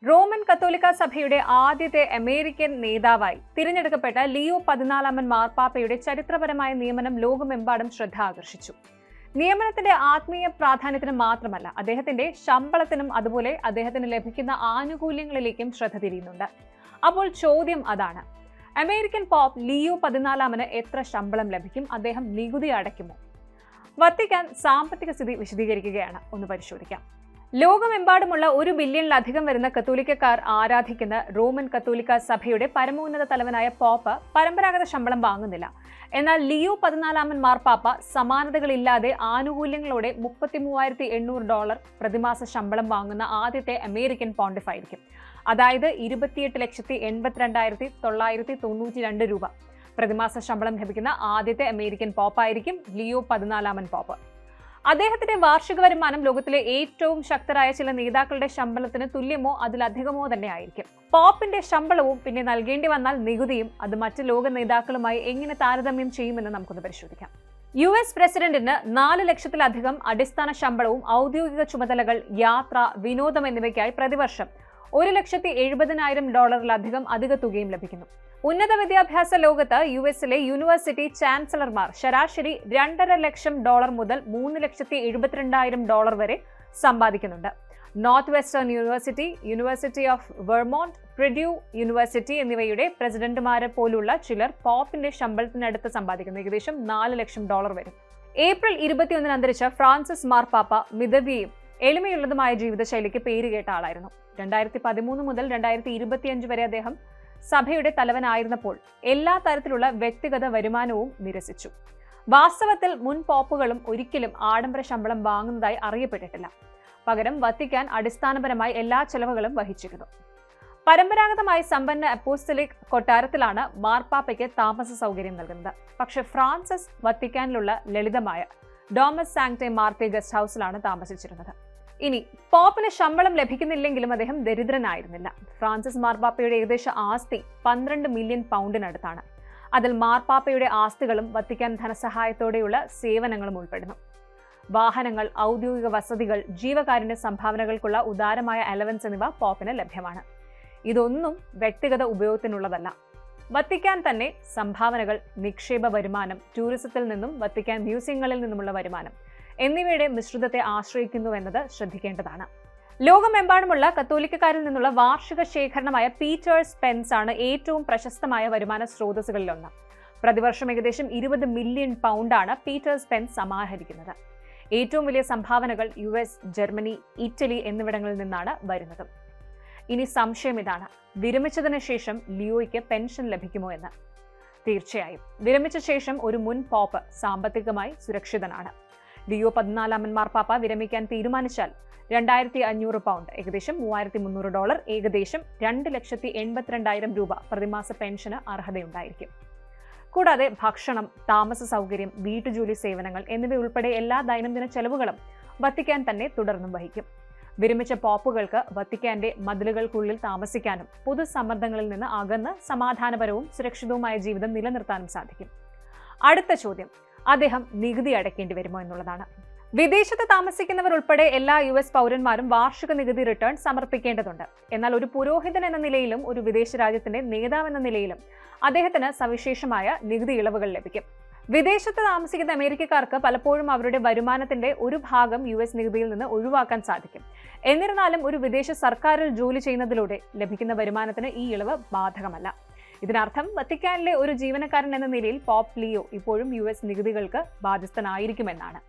Roman കത്തോലിക്ക സഭയുടെ ആദ്യത്തെ അമേരിക്കൻ നേതാവായി തിരഞ്ഞെടുക്കപ്പെട്ട ലിയോ 14 മാർപ്പാപ്പയുടെ ചരിത്രപരമായ നിയമനം ലോകമെമ്പാടും ശ്രദ്ധ ആകർഷിച്ചു. നിയമനത്തിന്റെ ആത്മീയ പ്രാധാന്യത്തിന് മാത്രമല്ല, അദ്ദേഹത്തിന്റെ ശമ്പളത്തിനും അതുപോലെ അദ്ദേഹത്തിന് ലഭിക്കുന്ന ആനുകൂല്യങ്ങളിലേക്കും ശ്രദ്ധ തിരിയുന്നുണ്ട്. അപ്പോൾ ചോദ്യം അതാണ്, അമേരിക്കൻ പോപ്പ് ലിയോ 14 എത്ര ശമ്പളം ലഭിക്കും? അദ്ദേഹം നികുതി അടയ്ക്കുമോ? വത്തിക്കാൻ സാമ്പത്തിക സ്ഥിതി വിശദീകരിക്കുകയാണ്. ഒന്ന് പരിശോധിക്കാം. ലോകമെമ്പാടുമുള്ള 1 ബില്യണിലധികം വരുന്ന കത്തോലിക്കക്കാർ ആരാധിക്കുന്ന റോമൻ കത്തോലിക്ക സഭയുടെ പരമോന്നത തലവനായ പോപ്പ് പരമ്പരാഗത ശമ്പളം വാങ്ങുന്നില്ല. എന്നാൽ ലിയോ 14 മാർപ്പാപ്പ സമാനതകളില്ലാതെ ആനുകൂല്യങ്ങളോടെ $33,800 പ്രതിമാസ ശമ്പളം വാങ്ങുന്ന ആദ്യത്തെ അമേരിക്കൻ പോണ്ടിഫായിരിക്കും. അതായത് 28,82,992 രൂപ പ്രതിമാസ ശമ്പളം ലഭിക്കുന്ന ആദ്യത്തെ അമേരിക്കൻ പോപ്പായിരിക്കും ലിയോ 14 പോപ്പ്. അദ്ദേഹത്തിന്റെ വാർഷിക വരുമാനം ലോകത്തിലെ ഏറ്റവും ശക്തരായ ചില നേതാക്കളുടെ ശമ്പളത്തിന് തുല്യമോ അതിലധികമോ തന്നെ ആയിരിക്കും. പോപ്പിന്റെ ശമ്പളവും പിന്നെ നൽകേണ്ടി വന്നാൽ നികുതിയും അത് മറ്റ് ലോക നേതാക്കളുമായി എങ്ങനെ താരതമ്യം ചെയ്യുമെന്ന് നമുക്കൊന്ന് പരിശോധിക്കാം. US പ്രസിഡന്റിന് 4 ലക്ഷത്തിലധികം അടിസ്ഥാന ശമ്പളവും ഔദ്യോഗിക ചുമതലകൾ, യാത്ര, വിനോദം എന്നിവയ്ക്കായി പ്രതിവർഷം $1,70,000 അധിക തുകയും ലഭിക്കുന്നു. ഉന്നത വിദ്യാഭ്യാസ ലോകത്ത് യുഎസിലെ യൂണിവേഴ്സിറ്റി ചാൻസലർമാർ ശരാശരി $2.5 ലക്ഷം മുതൽ $3,72,000 വരെ സമ്പാദിക്കുന്നുണ്ട്. North western university, university of Vermont, Purdue university എന്നിവയുടെ പ്രസിഡന്റുമാരെ പോലുള്ള ചിലർ പോപ്പിന്റെ ശമ്പളത്തിനടുത്ത് സമ്പാദിക്കുന്നു. ഏകദേശം $4 ലക്ഷം വരും. ഏപ്രിൽ 21 അന്തരിച്ച ഫ്രാൻസിസ് മാർപ്പാപ്പ മിതവ്യയും എളിമയുള്ളതുമായ ജീവിതശൈലിക്ക് പേരുകേട്ട ആളായിരുന്നു. 2013 മുതൽ 2025 വരെ അദ്ദേഹം സഭയുടെ തലവനായിരുന്നപ്പോൾ എല്ലാ തരത്തിലുള്ള വ്യക്തിഗത വരുമാനവും നിരസിച്ചു. വാസ്തവത്തിൽ മുൻ പോപ്പുകളും ഒരിക്കലും ആഡംബര ശമ്പളം വാങ്ങുന്നതായി അറിയപ്പെട്ടിട്ടില്ല. പകരം വത്തിക്കാൻ അടിസ്ഥാനപരമായി എല്ലാ ചെലവുകളും വഹിച്ചിരുന്നു. പരമ്പരാഗതമായി സമ്പന്ന അപ്പോസ്തലിക് കൊട്ടാരത്തിലാണ് മാർപ്പാപ്പയ്ക്ക് താമസ സൗകര്യം നൽകുന്നത്. പക്ഷേ ഫ്രാൻസിസ് വത്തിക്കാനിലുള്ള ലളിതമായ ഡോമസ് സാങ്ക്ടെ മാർത്തെ ഗസ്റ്റ് ഹൗസിലാണ് താമസിച്ചിരുന്നത്. ഇനി പോപ്പിന് ശമ്പളം ലഭിക്കുന്നില്ലെങ്കിലും അദ്ദേഹം ദരിദ്രനായിരുന്നില്ല. ഫ്രാൻസിസ് മാർപ്പാപ്പയുടെ ഏകദേശ ആസ്തി 12 മില്യൺ പൗണ്ടിനടുത്താണ്. അതിൽ മാർപ്പാപ്പയുടെ ആസ്തികളും വത്തിക്കാൻ ധനസഹായത്തോടെയുള്ള സേവനങ്ങളും ഉൾപ്പെടുന്നു. വാഹനങ്ങൾ, ഔദ്യോഗിക വസതികൾ, ജീവകാരുണ്യ സംഭാവനകൾക്കുള്ള ഉദാരമായ അലവൻസ് എന്നിവ പോപ്പിന് ലഭ്യമാണ്. ഇതൊന്നും വ്യക്തിഗത ഉപയോഗത്തിനുള്ളതല്ല. വത്തിക്കാൻ തന്നെ സംഭാവനകൾ, നിക്ഷേപ വരുമാനം, ടൂറിസത്തിൽ നിന്നും വത്തിക്കാൻ മ്യൂസിയങ്ങളിൽ നിന്നുമുള്ള വരുമാനം എന്നിവയുടെ മിശ്രിതത്തെ ആശ്രയിക്കുന്നുവെന്നത് ശ്രദ്ധിക്കേണ്ടതാണ്. ലോകമെമ്പാടുമുള്ള കത്തോലിക്കക്കാരിൽ നിന്നുള്ള വാർഷിക ശേഖരണമായ പീറ്റേഴ്സ് പെൻസ് ആണ് ഏറ്റവും പ്രശസ്തമായ വരുമാന സ്രോതസ്സുകളിലൊന്ന്. പ്രതിവർഷം ഏകദേശം 20 മില്യൺ പൗണ്ടാണ് പീറ്റേഴ്സ് പെൻസ് സമാഹരിക്കുന്നത്. ഏറ്റവും വലിയ സംഭാവനകൾ US, ജർമ്മനി, ഇറ്റലി എന്നിവിടങ്ങളിൽ നിന്നാണ് വരുന്നത്. ഇനി സംശയം ഇതാണ്, വിരമിച്ചതിന് ശേഷം ലിയോയ്ക്ക് പെൻഷൻ ലഭിക്കുമോ എന്ന്. തീർച്ചയായും വിരമിച്ച ശേഷം ഒരു മുൻ പോപ്പ് സാമ്പത്തികമായി സുരക്ഷിതനാണ്. ലിയോ 14 മാർപ്പാപ്പ വിരമിക്കാൻ തീരുമാനിച്ചാൽ 2,500 പൗണ്ട്, ഏകദേശം $3,300, ഏകദേശം $2,82,000 രൂപ പ്രതിമാസ പെൻഷന് അർഹതയുണ്ടായിരിക്കും. കൂടാതെ ഭക്ഷണം, താമസ സൗകര്യം, വീട്ടുജോലി സേവനങ്ങൾ എന്നിവയുൾപ്പെടെ എല്ലാ ദൈനംദിന ചെലവുകളും വത്തിക്കാൻ തന്നെ തുടർന്നും വഹിക്കും. വിരമിച്ച പോപ്പുകൾക്ക് വത്തിക്കാന്റെ മതിലുകൾക്കുള്ളിൽ താമസിക്കാനും പൊതുസമ്മർദ്ദങ്ങളിൽ നിന്ന് അകന്ന് സമാധാനപരവും സുരക്ഷിതവുമായ ജീവിതം നിലനിർത്താനും സാധിക്കും. അടുത്ത ചോദ്യം, അദ്ദേഹം നികുതി അടയ്ക്കേണ്ടി വരുമോ എന്നുള്ളതാണ്. വിദേശത്ത് താമസിക്കുന്നവർ ഉൾപ്പെടെ എല്ലാ US പൗരന്മാരും വാർഷിക നികുതി റിട്ടേൺ സമർപ്പിക്കേണ്ടതുണ്ട്. എന്നാൽ ഒരു പുരോഹിതൻ എന്ന നിലയിലും ഒരു വിദേശ രാജ്യത്തിന്റെ നേതാവ് എന്ന നിലയിലും അദ്ദേഹത്തിന് സവിശേഷമായ നികുതി ഇളവുകൾ ലഭിക്കും. വിദേശത്ത് താമസിക്കുന്ന അമേരിക്കക്കാർക്ക് പലപ്പോഴും അവരുടെ വരുമാനത്തിന്റെ ഒരു ഭാഗം US നികുതിയിൽ നിന്ന് ഒഴിവാക്കാൻ സാധിക്കും. എന്നിരുന്നാലും ഒരു വിദേശ സർക്കാരിൽ ജോലി ചെയ്യുന്നതിലൂടെ ലഭിക്കുന്ന വരുമാനത്തിന് ഈ ഇളവ് ബാധകമല്ല. ഇതിനർത്ഥം വത്തിക്കാനിലെ ഒരു ജീവനക്കാരൻ എന്ന നിലയിൽ പോപ്പ് ലിയോ ഇപ്പോഴും US നികുതികൾക്ക് ബാധ്യസ്ഥനായിരിക്കുമെന്നാണ്.